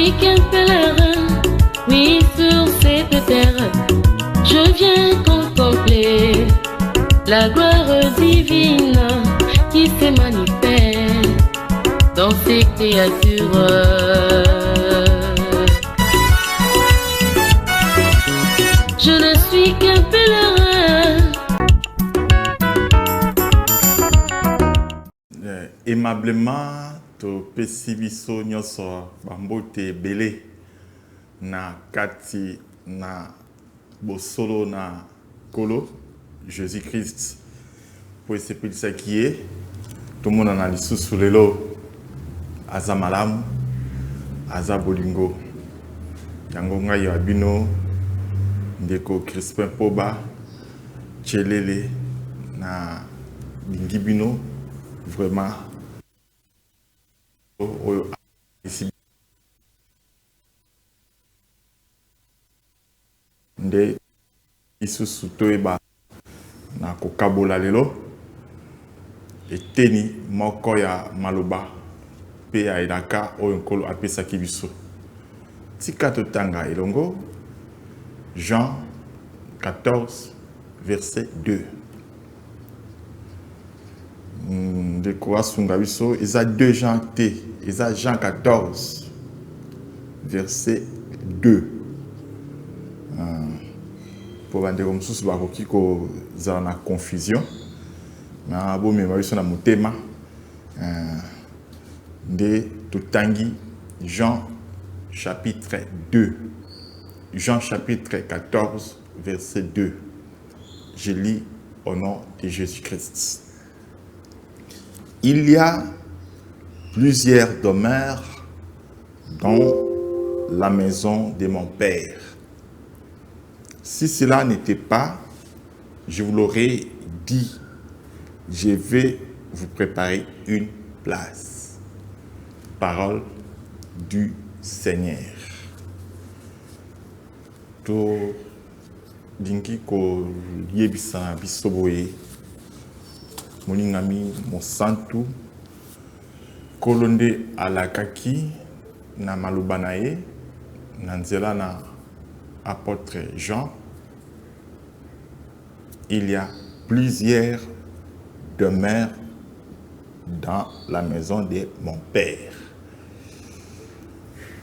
suis qu'un pèlerin, oui, sur cette terre. Je viens contempler la gloire divine qui se manifeste dans ces créatures. Je ne suis qu'un pèlerin. Aimablement, to pesi biso nyonso bambote belé na kati na bosolo na kolo Jésus-Christ pour esepelisa kie tomona na lisusu lelo aza malamu aza bolingo yango ngai ya bino ndeko Crispin Poba Tchelele na lingi bino vraiment ici nde isusu toyeba na kokabola lelo eteni moko ya maloba pe ya elaka oyo nkolo apesaki biso tika totanga elongo Jean 14 verset 2 de quoi Sungabiso, ils a 2 Jean T, ils a Jean 14, verset 2. Pour vendre comme ça, c'est pas qu'on a une confusion. Mais bon, mais moi, je suis dans mon thème de Totangi, Jean chapitre 2. Jean chapitre 14, verset 2. Je lis au nom de Jésus-Christ. Il y a plusieurs demeures dans la maison de mon Père. Si cela n'était pas, je vous l'aurais dit, je vais vous préparer une place. Parole du Seigneur. To dingi ko yebisa bisoboye. Moningami Monsantu kolonde alakaki na malubanaye nanzela na apôtre Jean. Il y a plusieurs demeures dans la maison de mon Père.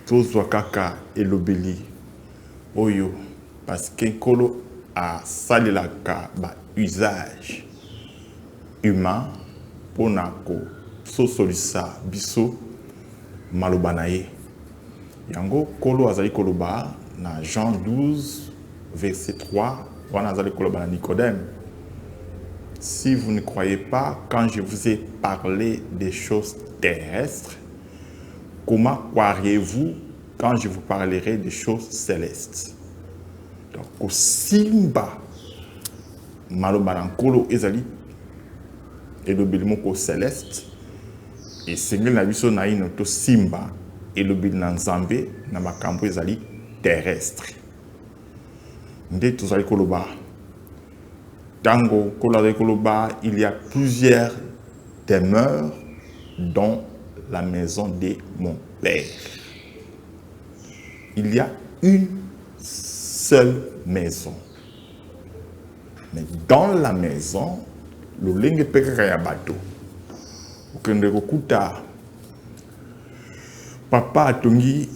Tozwa kaka elobeli oyo parce que nkolo a salelaka ba usage humain pour nako sosolisa biso malobanaye yango kolo azali koloba na Jean 12 verset 3 wana azali koloba na Nicodème. Si vous ne croyez pas quand je vous ai parlé des choses terrestres, comment croiriez-vous quand je vous parlerai des choses célestes? Donc au simba malobana kolo ezali et le bilimoko céleste et sengel na biso na ino to simba et le bil na nzambe na makambo ezali terrestre nde tozali koloba tango kolazali koloba il y a plusieurs demeures dans la maison de mon Père. Il y a une seule maison, mais dans la maison le lenge peka ya bato okende kokuta papa atongi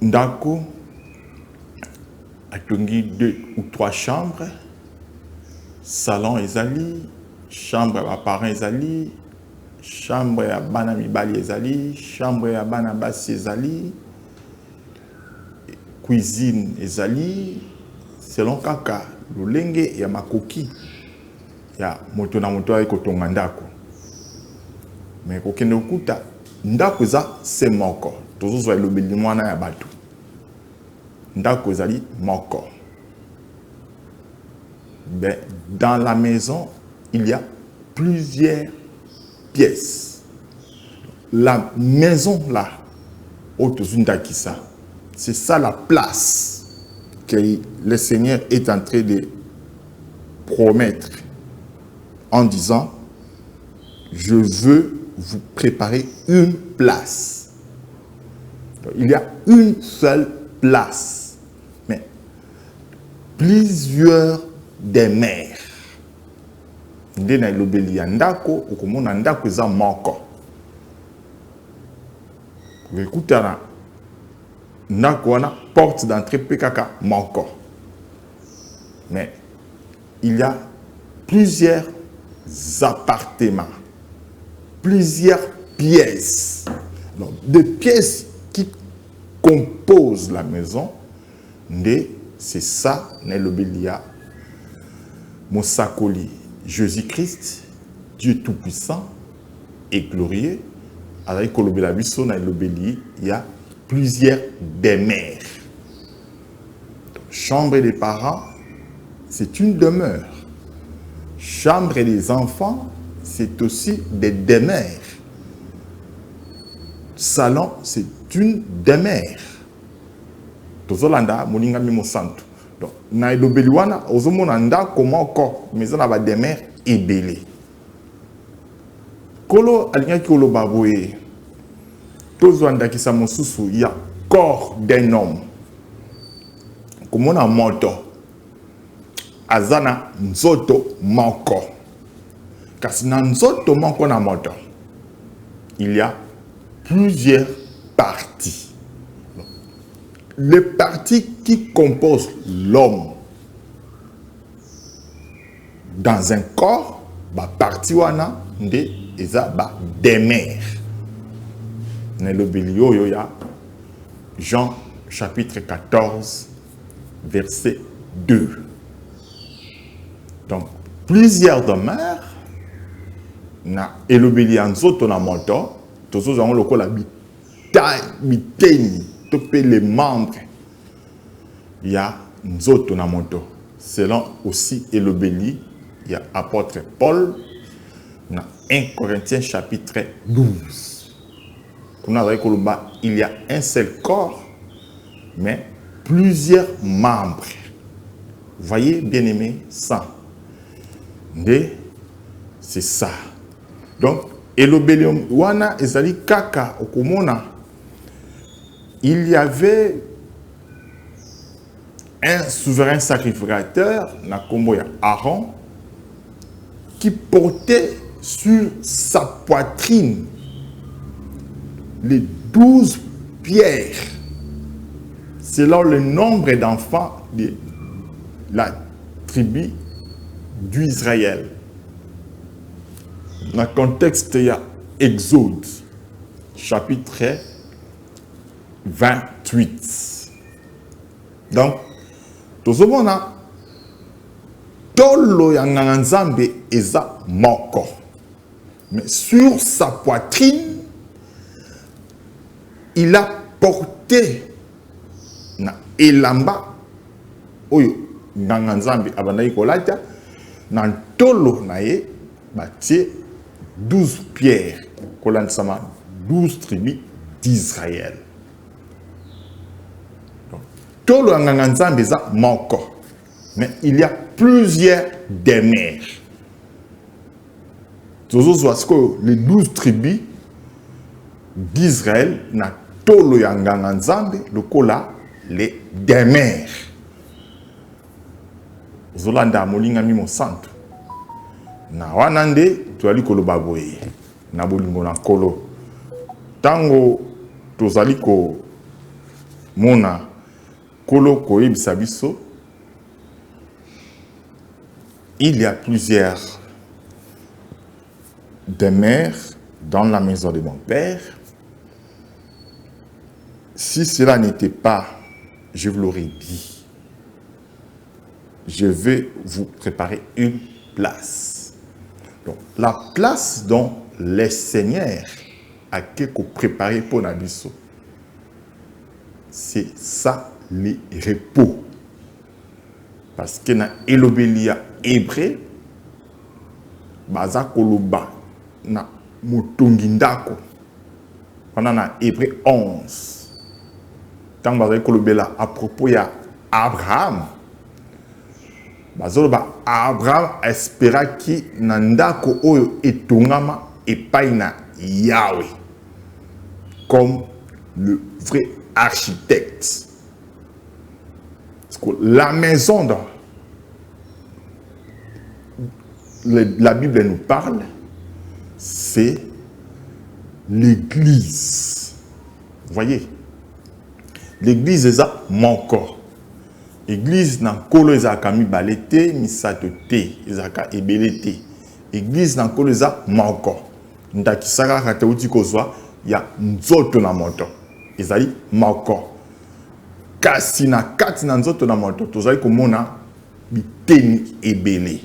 ndako atongi 2 ou 3 chambres, salon ezali, chambre ya parents ezali, chambre ya bana mibali ezali, chambre ya bana basi ezali, cuisine ezali, selon kaka lolenge ya makoki ya moto na moto ay kotonga ndako. Mais kokende okuta ndako eza se moko tozozwa elobeli mwana ya bato ndako ezali moko. Ben, dans la maison il y a plusieurs pièces. La maison là otozundakisa, c'est ça la place que le Seigneur est en train de promettre en disant je veux vous préparer une place. Donc, il y a une seule place, mais plusieurs demeures. Nde na ilobeli ya ndako okomona ndako eza moko. Ekutana ndako wana porte d'entrée pe kaka moko. Mais il y a plusieurs appartements, plusieurs pièces. Donc, des pièces qui composent la maison, c'est ça, Nelobelia, Mosakoli, Jésus-Christ, Dieu Tout-Puissant et glorieux. Alors, il y a plusieurs demeures. Chambre des parents, c'est une demeure. Chambre des enfants, c'est aussi des demeures. Salon, c'est une demeure. Tozolanda, moninga mimo santo. Donc, na ilobeli wana, ozomona ndako moko, mais on a ba demeure ebele. Kolo alingaki koloba boye. Tozwanda kisa mosusu, il y a corps d'un homme. Comme on a moto. Azana nzoto moko. Kasi na nzoto moko na moto. Il y a plusieurs parties. Les parties qui composent l'homme dans un corps, ba partie wana nde eza ba demeure. Nelobeli oyo ya Jean chapitre 14 verset 2. Donc plusieurs demeures na elobeli nzoto na moto tozo zango lokola biteni topé les membres. Il y a nzoto na moto. Selon aussi elobeli, il y a apôtre Paul dans 1 Corinthiens chapitre 12. Il y a un seul corps, mais plusieurs membres. Vous voyez, bien-aimé, ça. C'est ça. Donc, elobelium wana ezali kaka okomona. Il y avait un souverain sacrificateur, na kombo ya Aaron, qui portait sur sa poitrine les 12 pierres, selon le nombre d'enfants de la tribu d'Israël. Dans le contexte, il y a Exode, chapitre 28. Donc, tout ce monde a tolo ya nzambe eza moko. Mais sur sa poitrine, il a porté na elamba oyo nzambe abandaki kolata na tolo na ye batie 12 pierres kolandisama 12 tribus d'Israël. Tolo ya nzambe eza moko. Mais il y a plusieurs demeures. Les 12 tribus d'Israël na tolo ya nzambe lokola les demeures. Zolanda molinga mimo santo. Na wanande tuali koloba boye. Na bolingo na kolo. Tango tozali ko mona kolo koyebisa biso. Il y a plusieurs demeures dans la maison de mon père. Si cela n'était pas, je vous l'aurais dit, je vais vous préparer une place. Donc, la place dont le Seigneur a quelque préparé pour Nabiso, c'est ça le repos. Parce que dans Elobelia hébreu, baza koloba na mutungindako. Pendant na hébreu 11. Tant baza kolobela à propos ya Abraham. Bazoloba Abraham espéra ki nandako oyo etongama epai na Yahweh. Comme le vrai architecte. Parce que la maison dont la Bible nous parle, c'est l'église. Vous voyez? L'église est ça, mon corps. L'église n'a kolo ezaka mibalete, misato te, ezaka ebelete. Église na kolo eza moko. Ndakisaka kate uti kozwa ya nzoto na moto. Ezali moko. Kasi na kati na nzoto na moto tozali komona biteni ebele.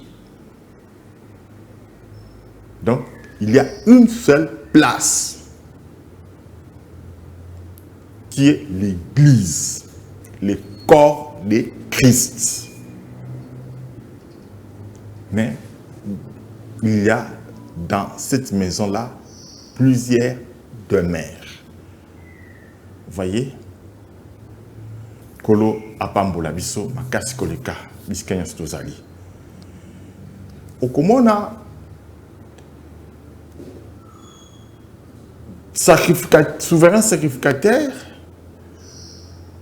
Donc il y a une seule place qui est l'église, le corps de Christ. Mais il y a dans cette maison-là plusieurs demeures. Vous voyez? Kolo apambola biso makasi koleka biskanya stozali. Okomona souverain sacrificateur,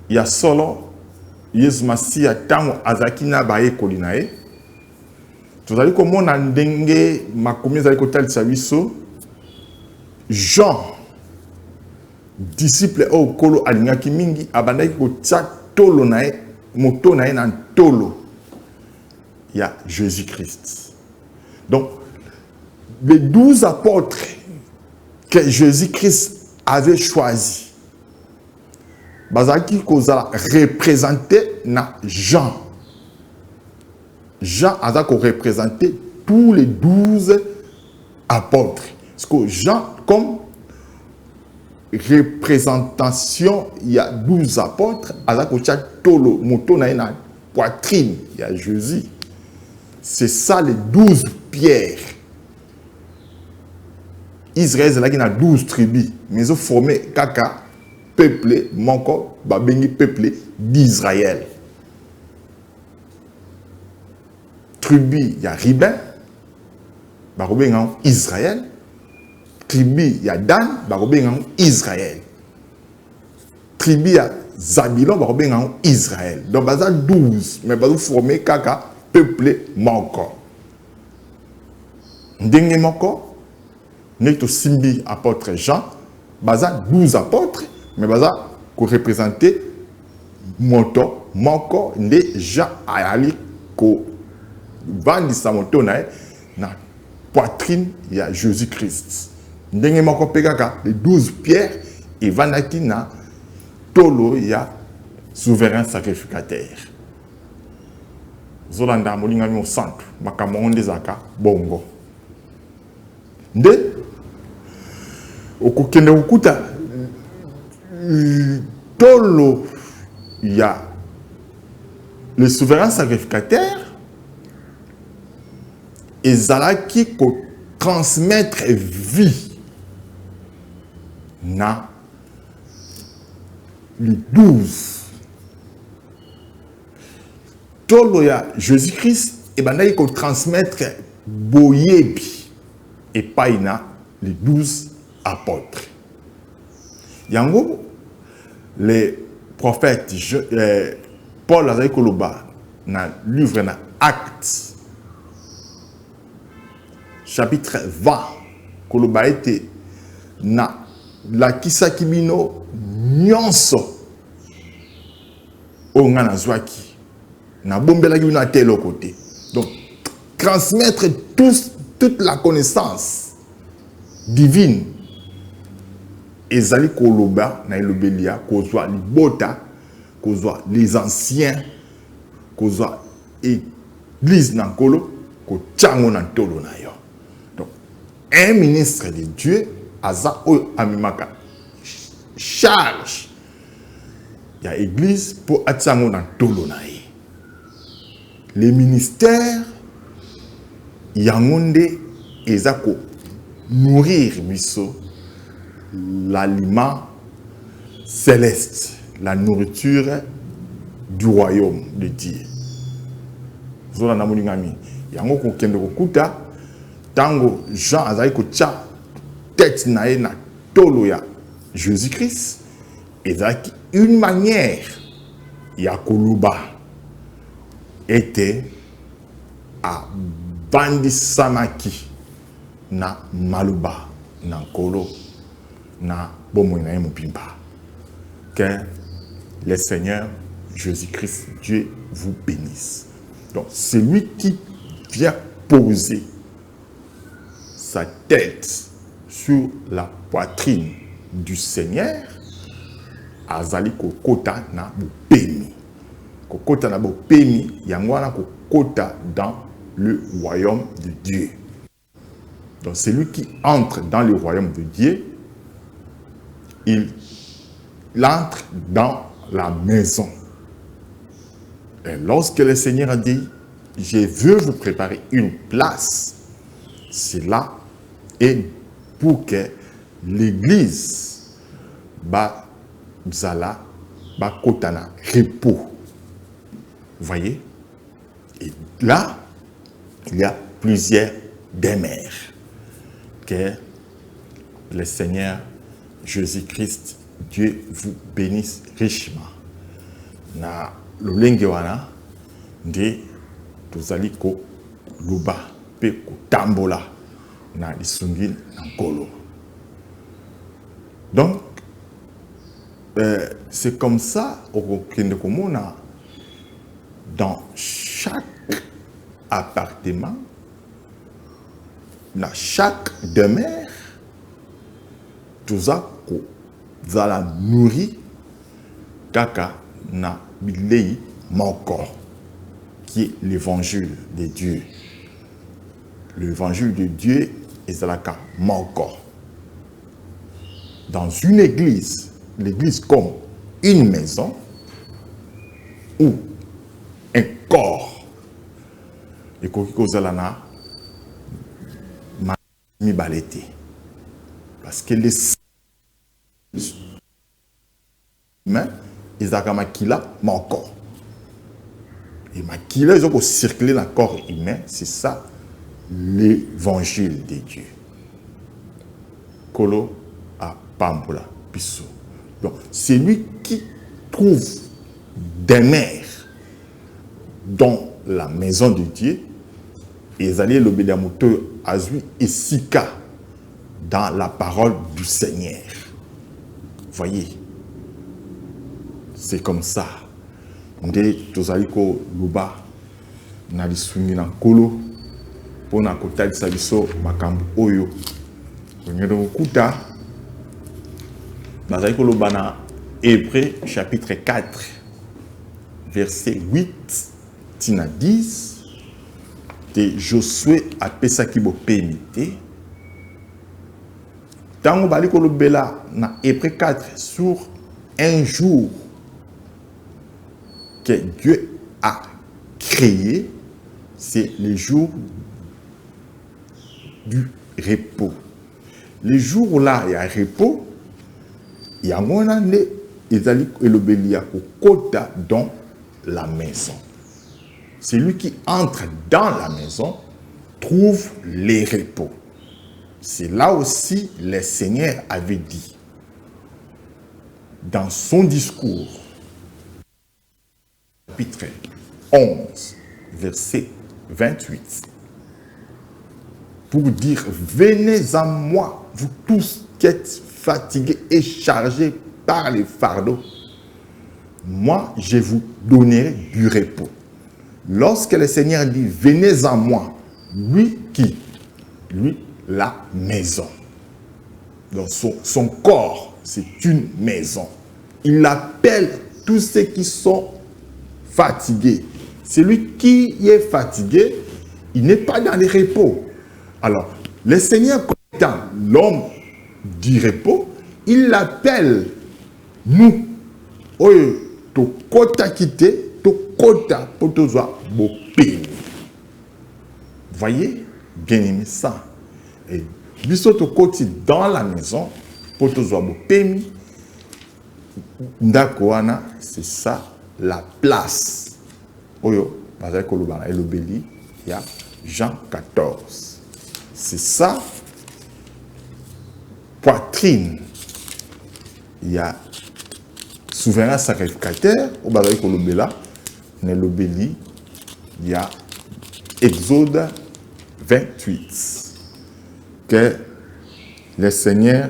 il y a solo Yesu Masia tango azaki na baye kolinae. Tozali komona ndenge makomi ezali kotalisa biso Jean disciple o kolo alingaki mingi abandaki kotia tolo nae moto nae na tolo ya Jésus-Christ. Donc les 12 apôtres que Jésus-Christ avait choisis bazaki kozala représenté na Jean. Jean a représenté tous les 12 apôtres. Parce que Jean, comme représentation, il y a 12 apôtres, a tolo moto na poitrine, il y a Jésus. C'est ça les 12 pierres. Israël a 12 tribus, mais ils ont formé kaka peuple, moko, babengi peuple d'Israël. Tribu, il y a Ruben, Israël. Tribu, il y a Dan, Israël. Tribu, il y a Zabilon, Israël. Donc, il y a 12, mais il faut former kaka peuple moko. Ndenge moko, n'est simbi apôtre Jean, baza 12 apôtres, mais baza ko représenter moto moko nde Jean ayali ko vandisa moto na poitrine ya Jésus-Christ. Ndenge moko pekaka les 12 pierres et vanaki na tolo ya souverain sacrificateur. Zolanda molinga mi au centre makamonde zaka bongo. Nde okokende okuta tolo ya le souverain sacrificateur ezalaki ko transmettre vie na les 12. Tolo ya Jésus-Christ et bandaki ko transmettre boyebi et paina les 12 apôtres. Yango les prophètes Paul azali koloba na livre na Actes chapitre 20 koloba ete na la kisaki bino nyonso o nga na zwaki na bombelaki bino à tel côté. Donc transmettre toute la connaissance divine ezali koloba na elobelia kozwa libota kozwa les anciens kozwa église na nkolo ko tyango na tolo na yo. Donc un ministre de Dieu aza oyo amimaka charge ya église pour atyango na tolo na ye. Les ministères yangonde ezako nourrir biso l'aliment céleste, la nourriture du royaume de Dieu. Zola na molingami yango ko kende ko kuta tango Jean azali ko tia tête na ye na tolo ya Jésus-Christ ezalaki une manière ya koluba ete abandisamaki na maluba na nkolo na bomoi na ye mobimba. Que le Seigneur Jésus-Christ, Dieu vous bénisse. Donc, celui qui vient poser sa tête sur la poitrine du Seigneur, azali kokota na bopemi. Kokota na bopemi, yangwana kokota dans le royaume de Dieu. Donc, celui qui entre dans le royaume de Dieu, il entre dans la maison. Et lorsque le Seigneur a dit, je veux vous préparer une place, cela est pour que l'église zala kotana repos. Vous voyez? Et là, il y a plusieurs demeures que le Seigneur Jésus-Christ, Dieu vous bénisse richement. Na lolenge wana nde tozali ko luba pe kotambola na lisungi na nkolo. Donc c'est comme ça au komona dans chaque appartement, dans chaque demeure, tout ça zala nourri kaka na bilei moko, qui est l'évangile de Dieu. L'évangile de Dieu est zalaka moko. Dans une église, l'église comme une maison ou un corps. Et koko zalana mi balete. Parce que les mais ils ont makila mon corps. Et makila ils ont circulé dans le corps humain, c'est ça l'évangile de Dieu. Kolo a pambola piso. Donc c'est lui qui trouve des mères dans la maison de Dieu et ils allaient l'obéir moteur azui et sika dans la parole du Seigneur. Voyez, c'est comme ça. Nde tozali ko luba na lisungi na nkolo pona kotalisa biso makambo oyo. Ngendo kuta nazali ko luba na Hébreux chapitre 4 verset 8 tina 10 de Josué apesaki bopemi te. Tango bali ko lobela na Hébreux 4 sur un jour que Dieu a créé, c'est le jour du repos. Le jour où là il y a repos, il y a mon année, ils allaient elobélia au kota dans la maison. Celui qui entre dans la maison trouve les repos. C'est là aussi le Seigneur avait dit dans son discours, chapitre 11, verset 28, pour dire, venez à moi, vous tous qui êtes fatigués et chargés par les fardeaux, moi je vous donnerai du repos. Lorsque le Seigneur dit, venez à moi, lui qui? Lui, la maison. Donc son corps, c'est une maison. Il appelle tous ceux qui sont fatigués. Celui qui est fatigué, il n'est pas dans le repos. Alors, le Seigneur, étant l'homme du repos, il l'appelle nous. Oye, to kota quitté, to kota potozoa bopé. Voyez, bien aimé ça. Et biso to koti dans la maison, potozoa bopé. Ndakoana, c'est ça la place. Oyo, bazali kolobana elobeli, il y a Jean 14. C'est ça, poitrine. Il y a souverain sacrificateur, au bagaille kolobela, ne l'obéli, il y a Exode 28. Que le Seigneur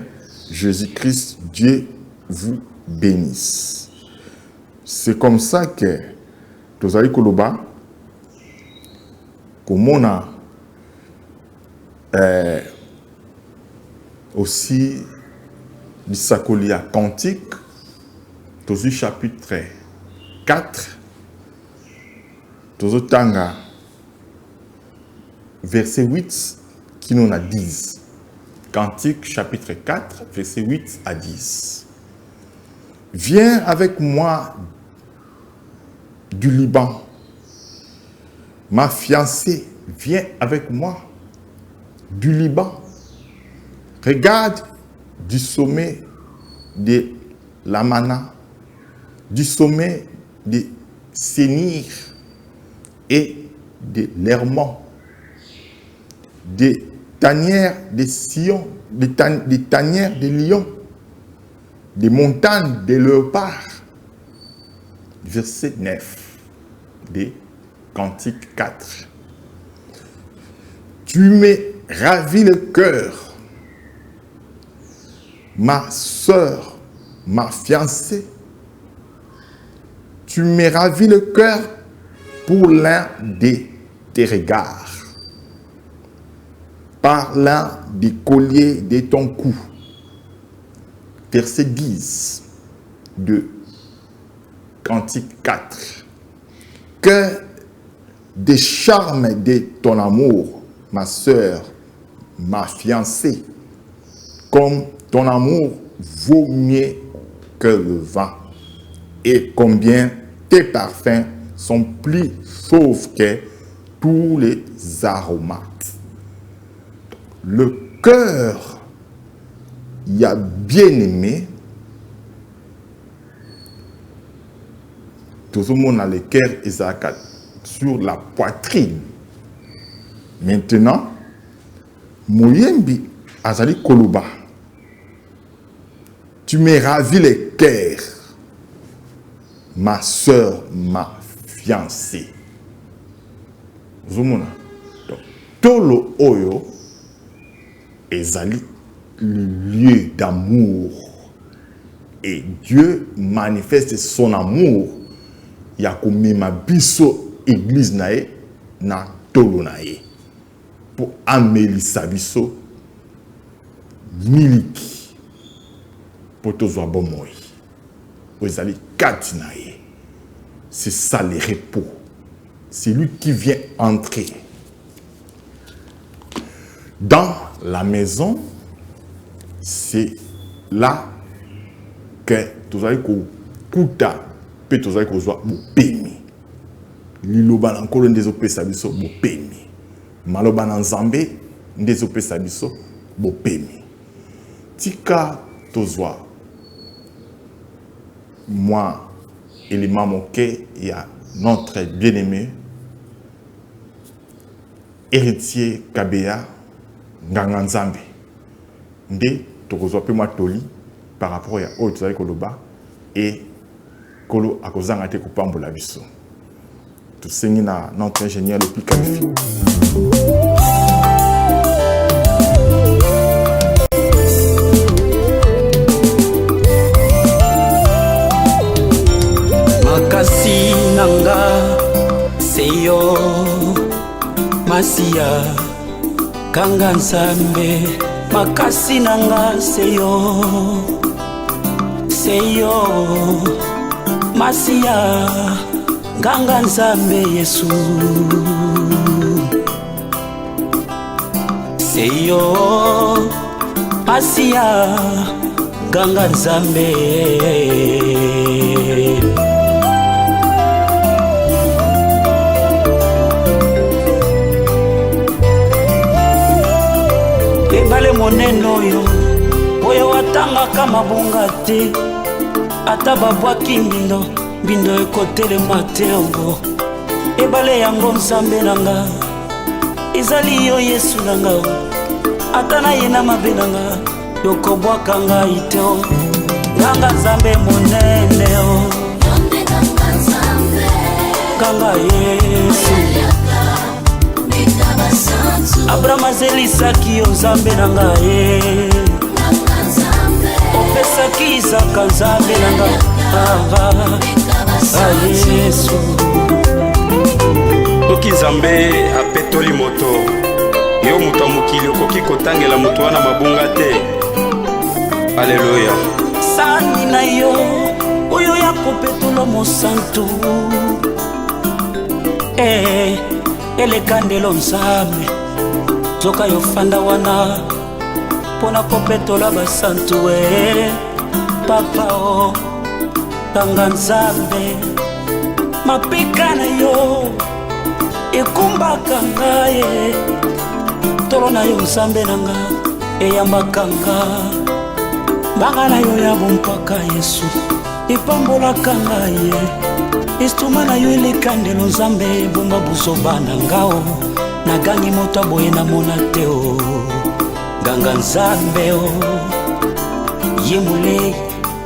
Jésus-Christ, Dieu vous bénisse. C'est comme ça que Tozali Koloba, comme on a aussi l'Issacolia Cantique, Tozu chapitre 4, Tozu Tanga, verset 8, qui nous a 10. Cantique chapitre 4, verset 8 à 10. Viens avec moi du Liban. Ma fiancée, viens avec moi du Liban. Regarde du sommet de l'Amana, du sommet de Sénir et de l'Hermon, des tanières de Sion, des tanières de Lion, des montagnes de léopards. Verset 9 de Cantique 4. Tu me ravis le cœur, ma sœur, ma fiancée. Tu me ravis le cœur pour l'un de tes regards, par l'un des colliers de ton cou. Verset 10 de Cantique 4. Que des charmes de ton amour, ma sœur, ma fiancée, comme ton amour vaut mieux que le vin, et combien tes parfums sont plus chauds que tous les aromates. Le cœur, il y a bien aimé, tout le monde a le cœur Isaac sur la poitrine. Maintenant, Mouyembi Azali Koloba, tu me ravis le cœur, ma sœur, ma fiancée. Zumuna. Tolo Oyo, Ezali, le lieu d'amour. Et Dieu manifeste son amour. Yakoumi ma biso église nae na tolo nae. Pour amélior sabiso miliki. Pour tozo abomoy. Ezali kati nae. C'est ça le repos. C'est lui qui vient entrer dans la maison. C'est là que tu as kuta pe tu as kozwa bopemi. Liloba na nkolo ndezo pesa biso bopemi. Maloba na nzambe ndezo pesa biso bopemi. Tika tozwa moi et les mamoké, il y a notre bien-aimé héritier Kabea Nganga Nzambe. Nde tokozwa pe toli par rapport à oyo tozali koloba et kolo akozanga te kopambola biso. Tosengi na notre ingénieur le plus qualifié. Makasi nanga seyo Masia Kanga Nzambe. Makasi nanga seyo Masia Kanga Nzambe Yesu. Seyo Masia Kanga Nzambe. Ebale moneno yo oyo watanga kama bonga te ata babwaki mbindo ekotelema te yango. Ebale yango Nzambe nanga ezali yo Yesu nanga ata na ye na mabe nanga yokobwaka ngai te. Nganga Nzambe monene o Nganga Yesu Abraham azelisaki yo Nzambe nanga ye opesaki Isaka Nzambe nanga Yesu Oki Nzambe apetoli moto yo moto mokili okoki kotangela moto wana mabunga te. Alleluya. Sani na yo oyo ya kopetola mosantu elekandelo Nzambe zoka yo fanda wana pona kopetola basantu papa o Nganga Nzambe mapika na yo ekumbaka ngaye tolo na yo Nzambe nanga eyambaka nga mbanga na yo ya bompaka Yesu epambolaka ngaye estuma na yo elekandelo Nzambe ebomba buzoba na ngao nagangi moto aboye na mona te o Nganga Nzambe o yemule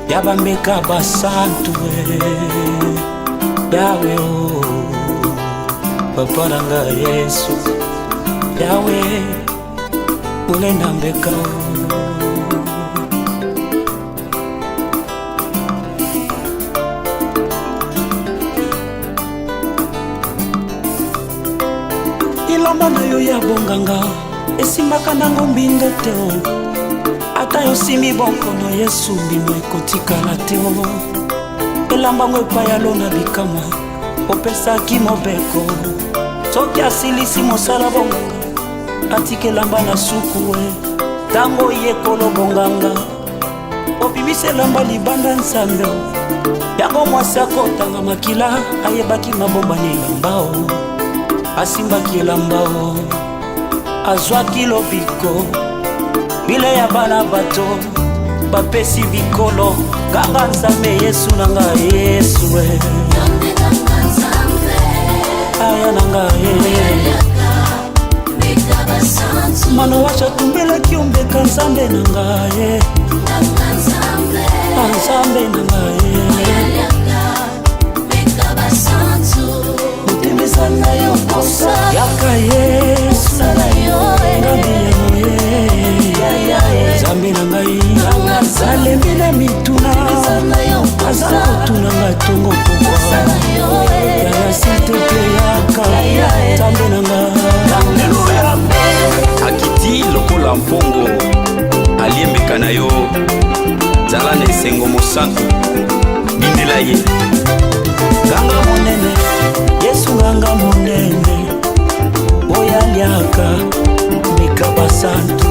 yabambeka basantu yawe o papa nanga Yesu yawe ulenda mbeka ilamba na yo ya bonganga esimbaka nango mbindo te o ata yo simi bonkono Yesu mbino ekotikala te o elamba ngo epai ya lona bikamwa opesaki mobeko soki asilisi mosala bonganga atike elamba na suku tango yekolo bonganga obimisi elamba libanda Nzambe yango mwasi akotanga makila ayebaki mabombani elamba o asimbaki elamba o azwaki lobiko bile ya bana bato bapesi bikolo Nganga Nzambe Yesu nanga Yesu aya nanga mano wacha tumbelaki ombeka Nzambe nanga Nzambe nanga motembesa na yo kosa yaka Yesu Nzambe nanga zalembi na mituna aza kotuna nga tongo pokwa yaya sitepe yaka Nzambe nanga akiti lokola mpongo aliembeka na yo zala na esengo mosantu bindela ye Nganga monene Yesu Nganga monene oya liaka mbeka basantu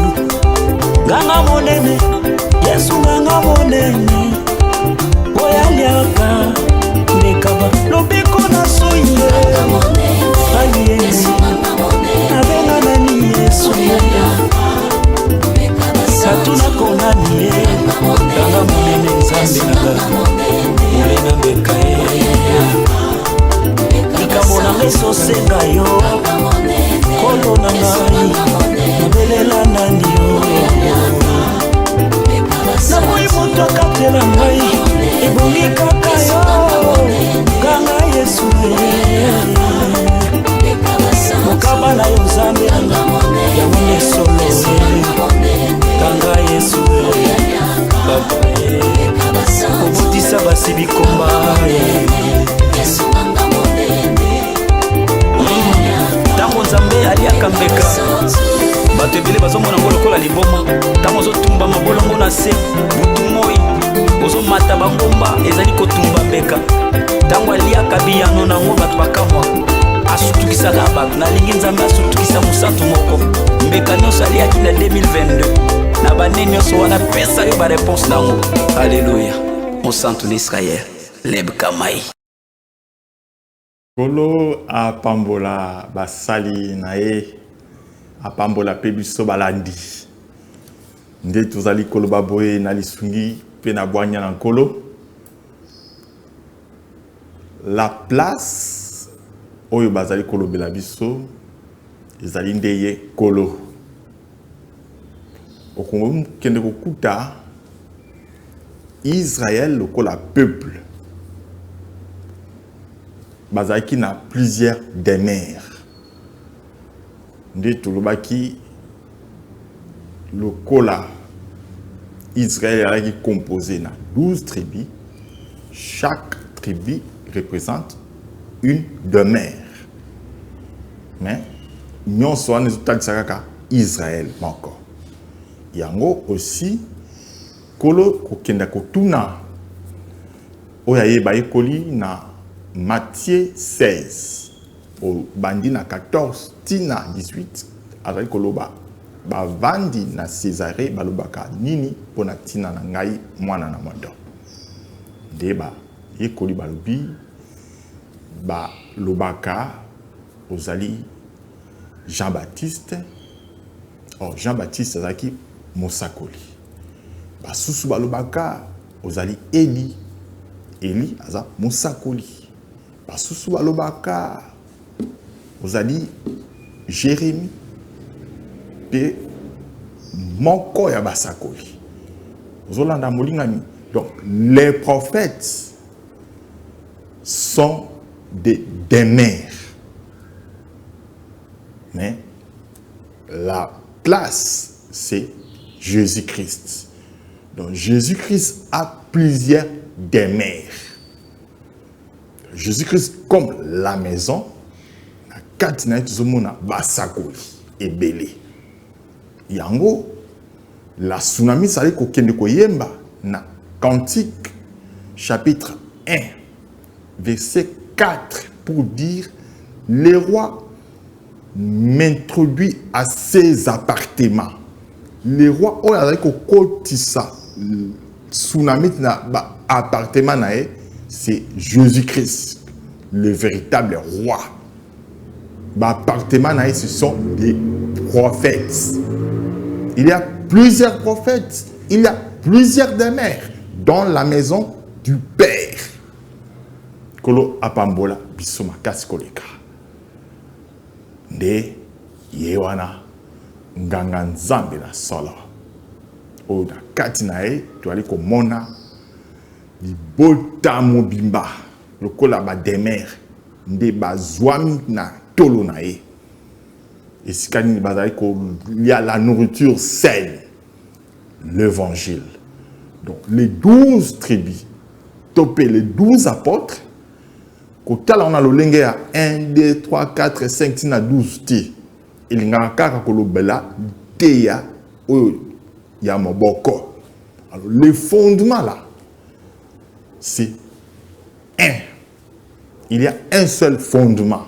Nganga monene Yesu Nganga monene oya liaka mbeka ba lobiko na soye aye nabenga nani Yesu satuna konani Nganga monene Nzambe nanga mulena mbeka likambo nanga esosenga yo kolo na ngai nabelela nani yo naboyi moto akatela ngai ebongi kaka yo Nganga Yesu mokaba na yo Nzambe nanga yango nesolo Nganga Yesu papa obutisa basi bikomba tango Nzambe aliaka mbeka bato ebele bazomona ngo lokola liboma tango ozotumba mabolongo na se butu moi ozomata bangomba ezali kotumba mbeka tango aliaka biyano nango bato bakamwa asutukisaka bato nalingi Nzambe asutukisa mosantu moko mbeka nyonso aliaki na 2022 na bane nyonso wana pesa yo bareponse nango. Alleluya. Mosantu na Israel lebka mai Kolo apambola basali na ye apambola pe biso balandi nde tozali koloba boye na lisungi pe na bwanya na nkolo la place oyo bazali kolobela biso ezali nde ye kolo okongo kende kokuta Israël, le peuple, bazaki na plusieurs demeures. De Touloubaki, le kola Israël est composé de 12 tribus. Chaque tribu représente une demeure. Mais nous sommes Israël encore. Il y a aussi kolo kokenda kotuna oyaye baekoli na Matthieu 16 au bandi na 14 tina 18 azali koloba bavandi na Césarée balobaka nini pona tina na ngai mwana na modo deba ekoli balobi balobaka ozali Jean-Baptiste. Or Jean-Baptiste azaki mosakoli. Basusu balobaka ozali Eli. Eli aza mosakoli. Basusu balobaka ozali Jérémie. Pe moko ya basakoli. Ozolanda molingami. Donc les prophètes sont des mères. Mais la place, c'est Jésus-Christ. Donc Jésus-Christ a plusieurs demeures. Jésus-Christ comme la maison, na katina tuzomona basakoli ebele. Yango la tsunami sali ko kende ko yemba na Cantique chapitre 1 verset 4 pour dire les rois m'introduit à ses appartements. Le roi o a ko kotisa tsunami na appartement nae, c'est Jésus-Christ, le véritable roi. Appartement nae, ce sont des prophètes. Il y a plusieurs prophètes, il y a plusieurs demeures dans la maison du Père. Kolo apambola bisoma kaskoleka. Nde yewana nganga nzambe na solo o na kati na ye toali komona libota mobimba lokola ba demer nde bazwami na tolo na ye esika nini bazali kolia la nourriture saine, l'évangile. Donc les 12 tribus topé les 12 apôtres. Quand on a le lenge à 1, 2, 3, 4, 5, 6, 12 ti. Il y a un cas qui bela teya ou yamoboko. Alors le fondement là, c'est un. Il y a un seul fondement.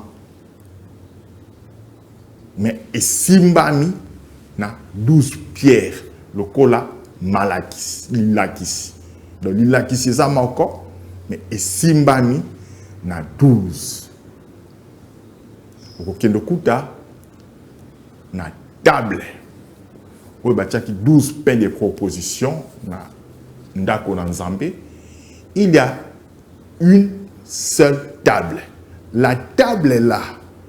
Mais simbami na 12 pierres. Le kola malakis, lilakis. Donc lilakis c'est ça encore. Mais simbami na 12. Okokendo kuta na table. Ou batiaki 12 pains de proposition na ndako na Nzambe. Il y a une seule table. La table là,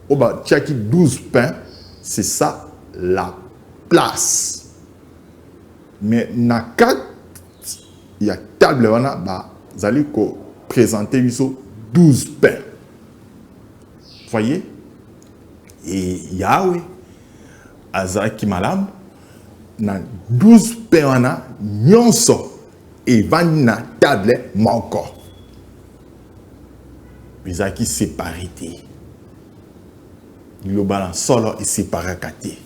ou batiaki 12 pains, c'est ça la place. Mais na 4 il y a table wana ba zali ko présenter iso 12 pains. Voyez? Et Yahweh, Azaki Malam, na 12 pains wana nyonso et vani na table manko. Izaki séparité. Le balance solo et séparé kate.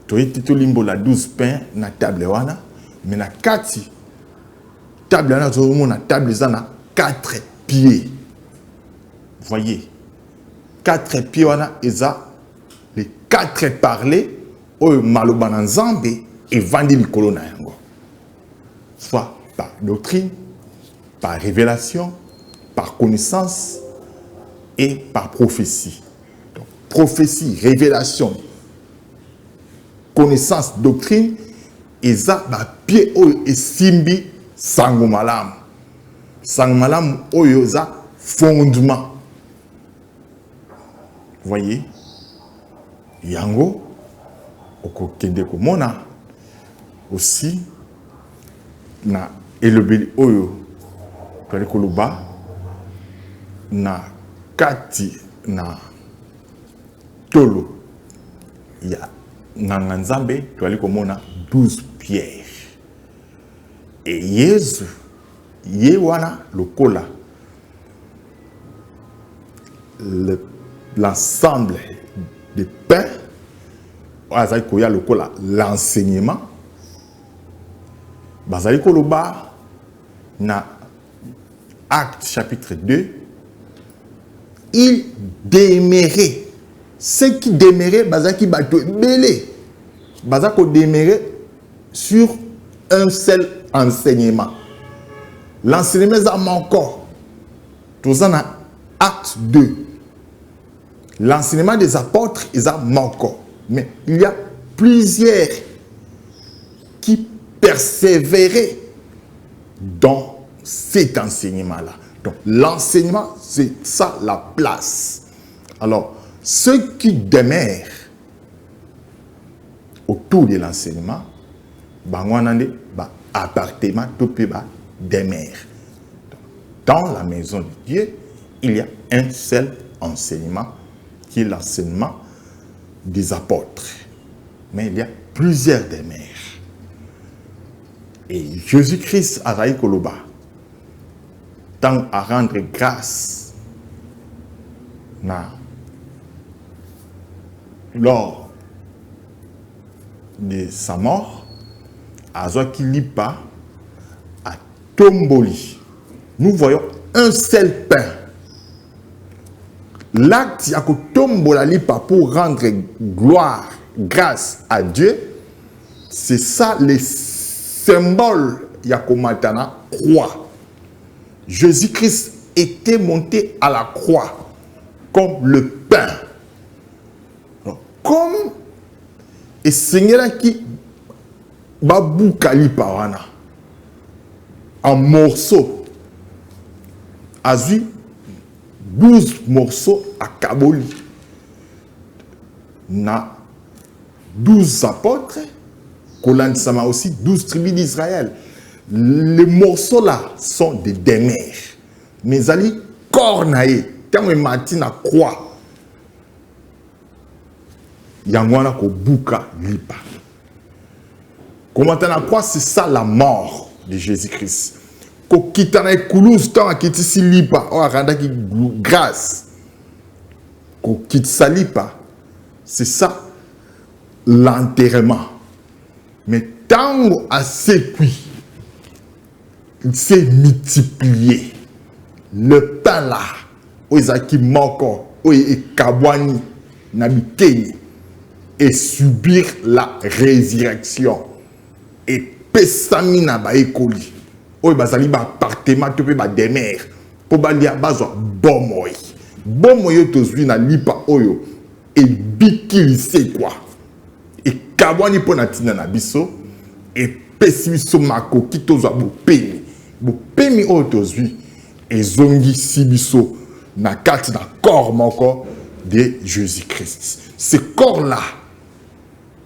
Toyeti to limbo la 12 pains na table wana, mais na kati table wana zo na table zana 4 pieds. Voyez, 4 pieds wana eza les 4 parlers au maloba na Nzambe et vandi likolo na yango. Soit par doctrine, par révélation, par connaissance et par prophétie. Donc, prophétie, révélation, connaissance, doctrine, eza ba pied oyo esimbi sango malamu. Sango malamu oyo eza fondement. Voyez, yango okokende komona aussi na elobeli oyo twali koloba na kati na tolo ya nganga nzambe twali komona 12 pierres et Yesu ye wana lokola l'ensemble des pains azali koya lokola l'enseignement bazali koloba na Acte chapitre 2 il demeurait ceux qui demeuraient bazaki bato belé bazako demeurer sur un seul enseignement l'enseignement est encore tous en Acte 2 l'enseignement des apôtres est encore mais il y a plusieurs qui persévéraient dans cet enseignement-là. Donc, l'enseignement, c'est ça la place. Alors, ceux qui demeurent autour de l'enseignement, appartement, tout peut demeure. Dans la maison de Dieu, il y a un seul enseignement, qui est l'enseignement des apôtres. Mais il y a plusieurs demeures. Et Jésus-Christ a raï koloba tant à rendre grâce lors de sa mort à Zoakilipa à Tomboli. Nous voyons un seul pain. L'acte à Tombola lipa pour rendre gloire, grâce à Dieu, c'est ça les symbole Yakomatana croix. Jésus-Christ était monté à la croix comme le pain. Donc, comme et Seigneur qui babou kalipawana en morceaux azu 12 morceaux à Kaboli na 12 apôtres Kolan Sama aussi 12 tribus d'Israël. Les morceaux là sont des demeures. Mais ali cornaé, quand on matin à croix, yangwana ko buka lipa. Comment on a croix, c'est ça la mort de Jésus-Christ. Ko kitana koulouz tant akiti si lipa, o randa ki grâce. Ko kitsa lipa, c'est ça l'enterrement. Mais tant à sécuit, il s'est multiplié. Le pain là, où il manque, où il est kabwani, n'habiteni, et subir la résurrection. Et pesamina ba ekoli. Où il bazali ba appartement, tu peux ba demeure. Pour ba lia bazo bomoy. Bomoy tozwi na lipa oyo. Et bikili c'est quoi? Et kabwani po na tina na biso et pesibiso mako kitozo bopemi bopemi otozwi et zongi sibiso na kati na corps moko de Jésus-Christ. Ce corps là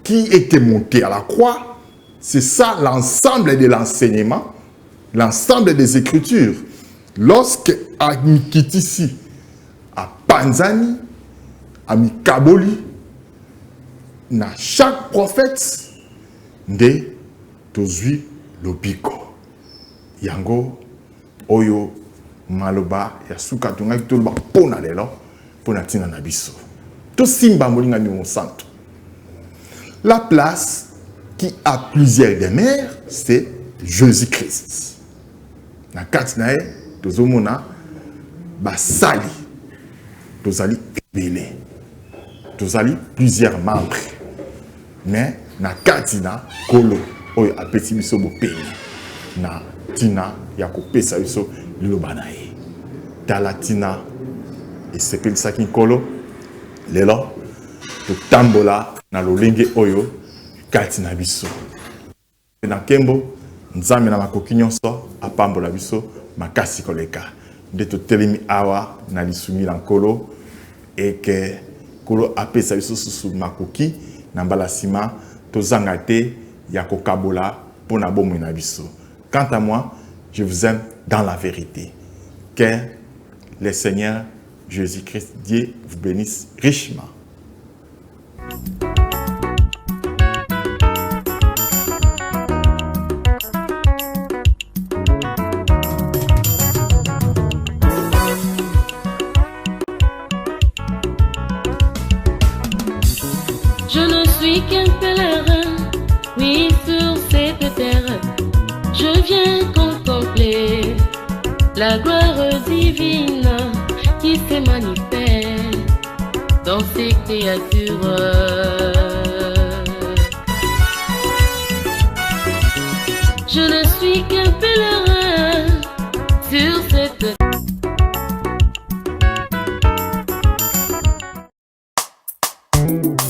qui était monté à la croix, c'est ça l'ensemble de l'enseignement, l'ensemble des écritures. Lorsque à Mikitisi, à Panzani, à Mikaboli, na chaque prophète de tozui lobiko yango oyo maloba ya suka tunga kitolba pona lelo pona tina na biso to simba molinga ni mon santo. La place qui a plusieurs demeures, c'est Jésus-Christ. Na kati na e tozomona basali tozali ebele tozali plusieurs membres. Mais na katina kolo oyo apeti biso bopeni na tina ya kopesa biso liloba na ye tala tina esepelisaki nkolo lelo totambola na lolenge oyo kati na biso na kembo nzambe na makoki nyonso apambola biso makasi koleka nde totelemi awa na lisumi na nkolo eke kolo apesa biso susu makoki na mbala sima tozanga te ya kokabola pona bomoi na biso Quant à moi, je vous aime dans la vérité. Que le Seigneur Jésus-Christ, Dieu, vous bénisse richement. Je ne suis qu'un pèlerin, oui, sur cette terre. Je viens contempler la gloire divine qui se manifeste dans ces créatures. Je ne suis qu'un pèlerin sur cette terre.